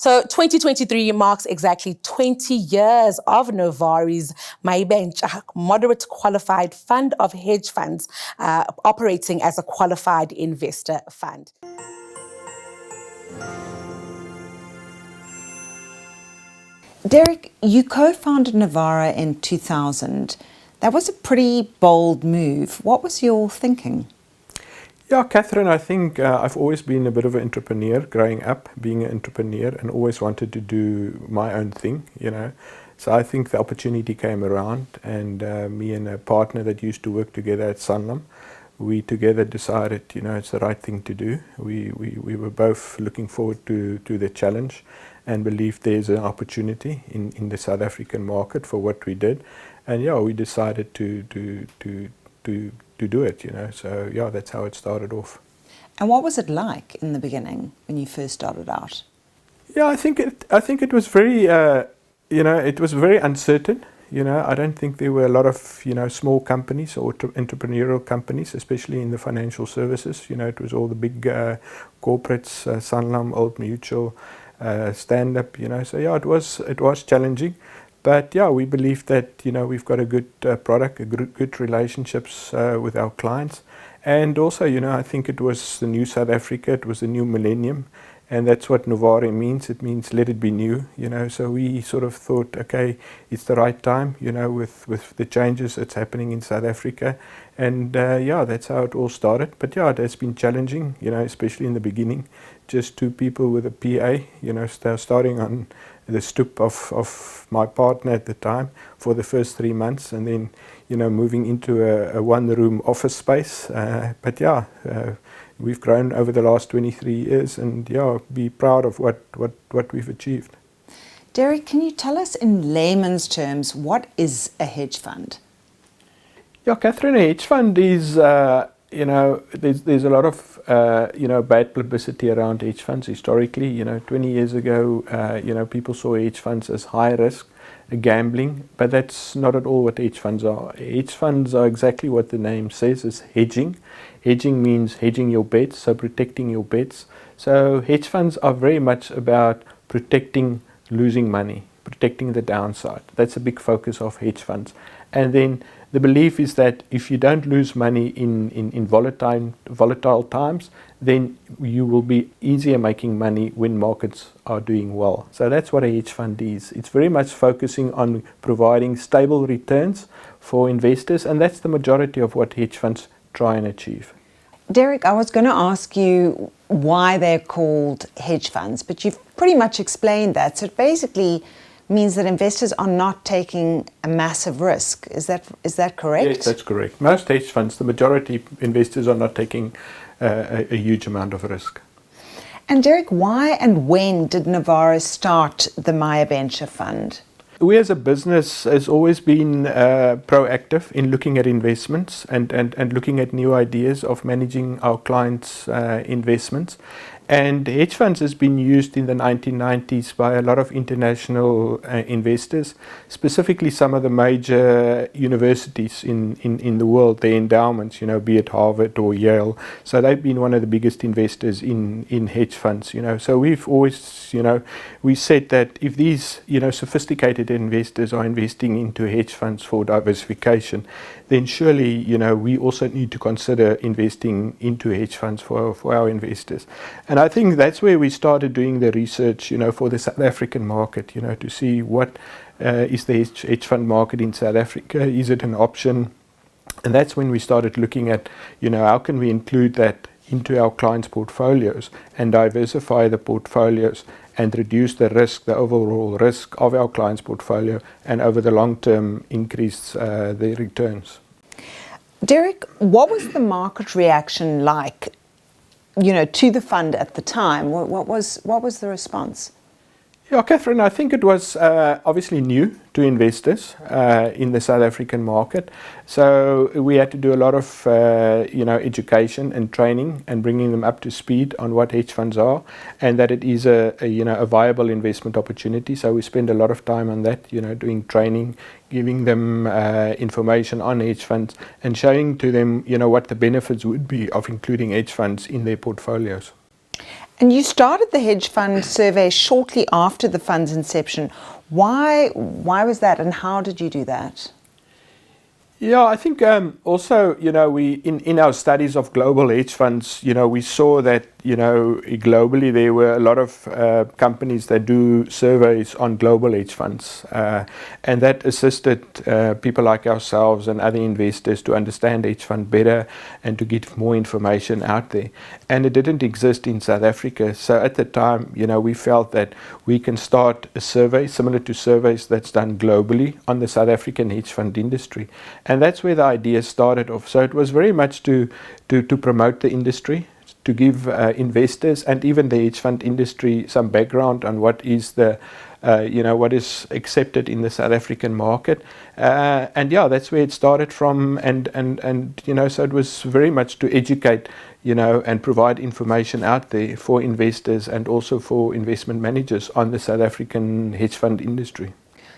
So 2023 marks exactly 20 years of Novare's Mayibentsha Moderate Qualified Fund of hedge funds operating as a qualified investor fund. Derrick, you co-founded Novare in 2000. That was a pretty bold move. What was your thinking? Yeah, Catherine, I think I've always been a bit of an entrepreneur growing up, being an entrepreneur, and always wanted to do my own thing, you know. So I think the opportunity came around, and me and a partner that used to work together at Sanlam, we together decided, you know, it's the right thing to do. We were both looking forward to the challenge and believed there's an opportunity in the South African market for what we did. And yeah, we decided to do it, you know. So yeah, that's how it started off. And what was it like in the beginning when you first started out? Yeah, I think it was very, you know, it was very uncertain. You know, I don't think there were a lot of, you know, small companies or entrepreneurial companies, especially in the financial services. You know, it was all the big corporates, Sanlam, Old Mutual, Stand Up. You know, so yeah, it was challenging. But yeah, we believe that, you know, we've got a good product, good relationships with our clients. And also, you know, I think it was the new South Africa, it was the new millennium. And that's what Novare means. It means let it be new, you know. So we sort of thought, okay, it's the right time, you know, with the changes that's happening in South Africa. And yeah, that's how it all started. But yeah, it has been challenging, you know, especially in the beginning. Just two people with a PA, you know, starting on the stoop of my partner at the time for the first 3 months, and then, you know, moving into a one-room office space. But yeah, we've grown over the last 23 years, and yeah, be proud of what we've achieved. Derrick, can you tell us in layman's terms, what is a hedge fund? Yeah, Catherine, a hedge fund is, you know, there's a lot of, you know, bad publicity around hedge funds historically. You know, 20 years ago, you know, people saw hedge funds as high risk, gambling, but that's not at all what hedge funds are. Hedge funds are exactly what the name says, is hedging. Hedging means hedging your bets, so protecting your bets. So hedge funds are very much about protecting losing money, protecting the downside. That's a big focus of hedge funds. And then the belief is that if you don't lose money in volatile times, then you will be easier making money when markets are doing well. So that's what a hedge fund is. It's very much focusing on providing stable returns for investors, and that's the majority of what hedge funds try and achieve. Derrick, I was going to ask you why they're called hedge funds, but you've pretty much explained that. So it basically means that investors are not taking a massive risk. Is that correct? Yes, that's correct. Most hedge funds, the majority investors are not taking a huge amount of risk. And Derrick, why and when did Novare start the Mayibentsha Fund? We as a business has always been proactive in looking at investments and looking at new ideas of managing our clients' investments. And hedge funds has been used in the 1990s by a lot of international investors, specifically some of the major universities in the world, their endowments, you know, be it Harvard or Yale. So they've been one of the biggest investors in hedge funds, you know. So we've always, you know, we said that if these, you know, sophisticated investors are investing into hedge funds for diversification, then surely, you know, we also need to consider investing into hedge funds for our investors. And I think that's where we started doing the research, you know, for the South African market, you know, to see what is the hedge fund market in South Africa. Is it an option? And that's when we started looking at, you know, how can we include that into our clients' portfolios and diversify the portfolios and reduce the risk, the overall risk of our clients' portfolio, and over the long term increase the returns. Derrick, what was the market reaction like, you know, to the fund at the time? What was the response? Yeah, Catherine, I think it was obviously new to investors in the South African market. So we had to do a lot of education and training and bringing them up to speed on what hedge funds are, and that it is a viable investment opportunity. So we spend a lot of time on that, you know, doing training, giving them information on hedge funds, and showing to them, you know, what the benefits would be of including hedge funds in their portfolios. And you started the hedge fund survey shortly after the fund's inception. Why was that, and how did you do that? Yeah, I think also, we in our studies of global hedge funds, we saw that, globally there were a lot of companies that do surveys on global hedge funds. And that assisted people like ourselves and other investors to understand hedge fund better and to get more information out there. And it didn't exist in South Africa. So at the time, we felt that we can start a survey similar to surveys that's done globally on the South African hedge fund industry. And that's where the idea started off. So it was very much to promote the industry, to give investors and even the hedge fund industry some background on what is what is accepted in the South African market. And yeah, that's where it started from. And so it was very much to educate, and provide information out there for investors and also for investment managers on the South African hedge fund industry.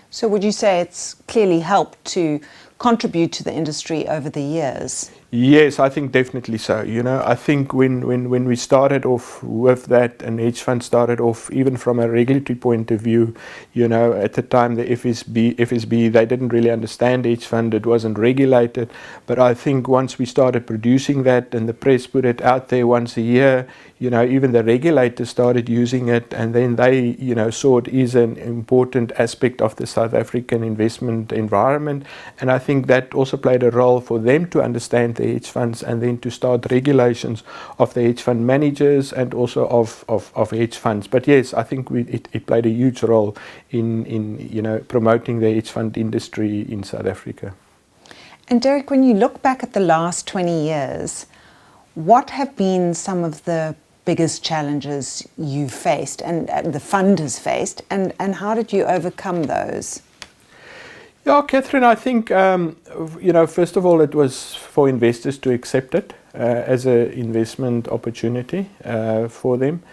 So would you say it's clearly helped to contribute to the industry over the years? Yes, I think definitely so. I think when we started off with that, and hedge funds started off, even from a regulatory point of view, at the time the FSB, they didn't really understand hedge fund. It wasn't regulated. But I think once we started producing that and the press put it out there once a year, even the regulators started using it, and then they, saw it is an important aspect of the South African investment environment. And I think that also played a role for them to understand the hedge funds and then to start regulations of the hedge fund managers and also of hedge funds. But yes, I think it played a huge role in promoting the hedge fund industry in South Africa. And Derrick, when you look back at the last 20 years, what have been some of the biggest challenges you faced and the fund has faced, and how did you overcome those? Yeah, Catherine, I think, first of all, it was for investors to accept it as an investment opportunity for them.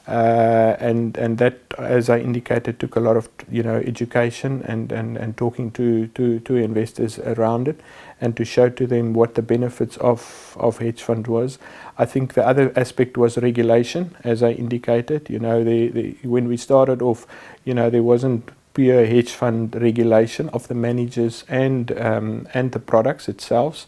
And that, as I indicated, took a lot of, education and talking to investors around it and to show to them what the benefits of hedge fund was. I think the other aspect was regulation, as I indicated. When we started off, there wasn't pure hedge fund regulation of the managers and the products itself.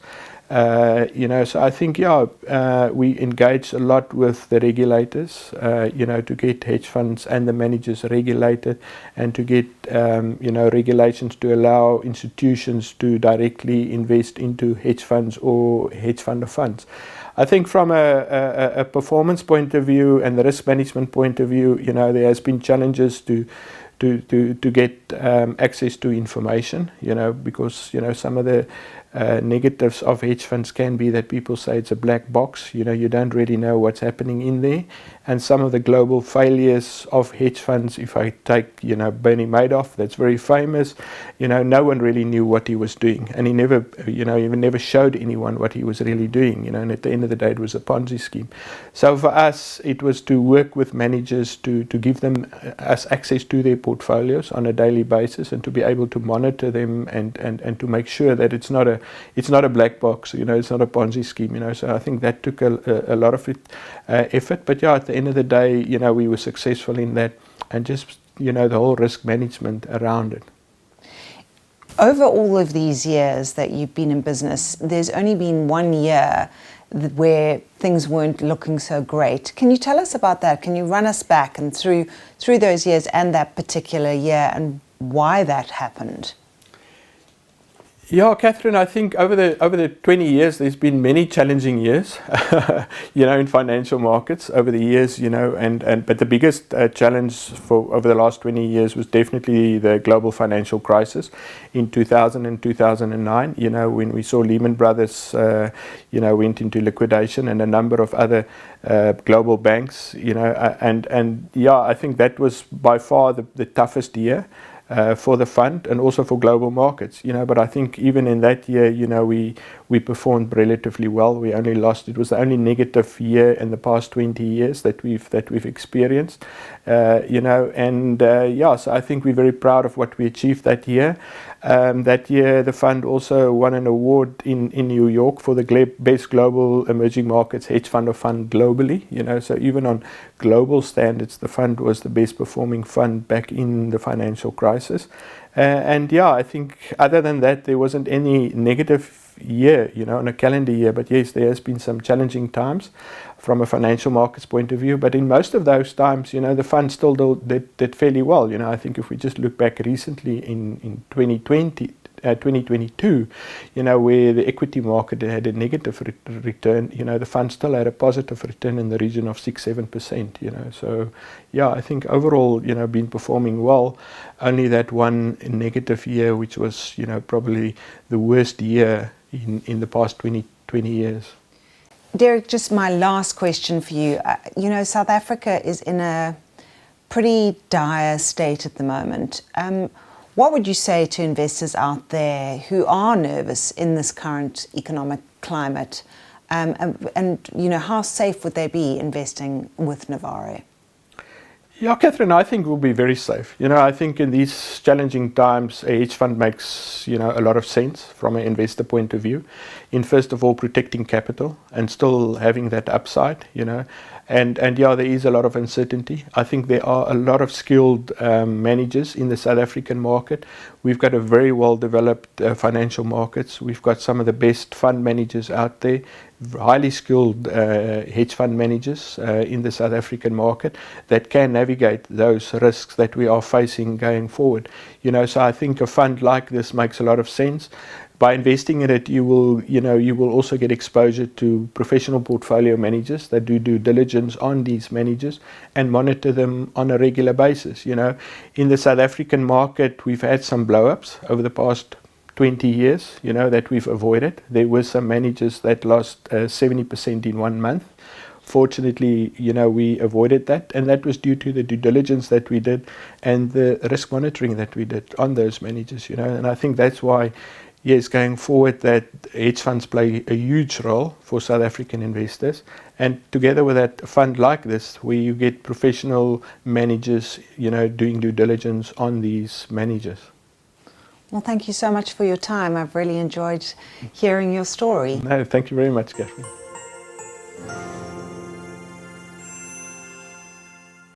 So I think, we engaged a lot with the regulators, to get hedge funds and the managers regulated and to get, regulations to allow institutions to directly invest into hedge funds or hedge fund of funds. I think from a performance point of view and the risk management point of view, there has been challenges to get access to information, because, some of the negatives of hedge funds can be that people say it's a black box, you don't really know what's happening in there. And some of the global failures of hedge funds, if I take, Bernie Madoff, that's very famous, no one really knew what he was doing. And he never, even never showed anyone what he was really doing, and at the end of the day, it was a Ponzi scheme. So for us, it was to work with managers to give them us access to their portfolios on a daily basis and to be able to monitor them and to make sure that it's not a black box, it's not a Ponzi scheme, so I think that took a lot of effort. But yeah, at the end of the day, we were successful in that, and just, the whole risk management around it. Over all of these years that you've been in business, there's only been 1 year where things weren't looking so great. Can you tell us about that? Can you run us back and through those years and that particular year and why that happened? Yeah, Catherine, I think over the 20 years, there's been many challenging years, in financial markets over the years, but the biggest challenge for over the last 20 years was definitely the global financial crisis in 2000 and 2009, when we saw Lehman Brothers, went into liquidation and a number of other global banks, I think that was by far the toughest year. for the fund and also for global markets. But I think even in that year, we performed relatively well. We only lost. It was the only negative year in the past 20 years that we've experienced. So I think we're very proud of what we achieved that year. That year, the fund also won an award in New York for the best global emerging markets hedge fund or fund globally. So even on global standards, the fund was the best performing fund back in the financial crisis. I think other than that, there wasn't any negative year, on a calendar year. But yes, there has been some challenging times from a financial markets point of view. But in most of those times, the fund still did fairly well. I think if we just look back recently in 2022, where the equity market had a negative return, the fund still had a positive return in the region of 6-7%. So I think overall, been performing well. Only that one negative year, which was, probably the worst year in the past 20 years. Derrick, just my last question for you. South Africa is in a pretty dire state at the moment. What would you say to investors out there who are nervous in this current economic climate? How safe would they be investing with Novare? Yeah, Catherine, I think we'll be very safe. I think in these challenging times, a hedge fund makes, a lot of sense from an investor point of view, in first of all protecting capital and still having that upside, And there is a lot of uncertainty. I think there are a lot of skilled managers in the South African market. We've got a very well developed financial markets. We've got some of the best fund managers out there, highly skilled hedge fund managers in the South African market that can navigate those risks that we are facing going forward. So I think a fund like this makes a lot of sense. By investing in it, you will also get exposure to professional portfolio managers that do due diligence on these managers and monitor them on a regular basis. In the South African market, we've had some blow-ups over the past 20 years, that we've avoided. There were some managers that lost 70% in 1 month. Fortunately, we avoided that, and that was due to the due diligence that we did and the risk monitoring that we did on those managers. And I think that's why, yes, going forward, that hedge funds play a huge role for South African investors. And together with that, a fund like this, where you get professional managers, doing due diligence on these managers. Well, thank you so much for your time. I've really enjoyed hearing your story. No, thank you very much, Catherine.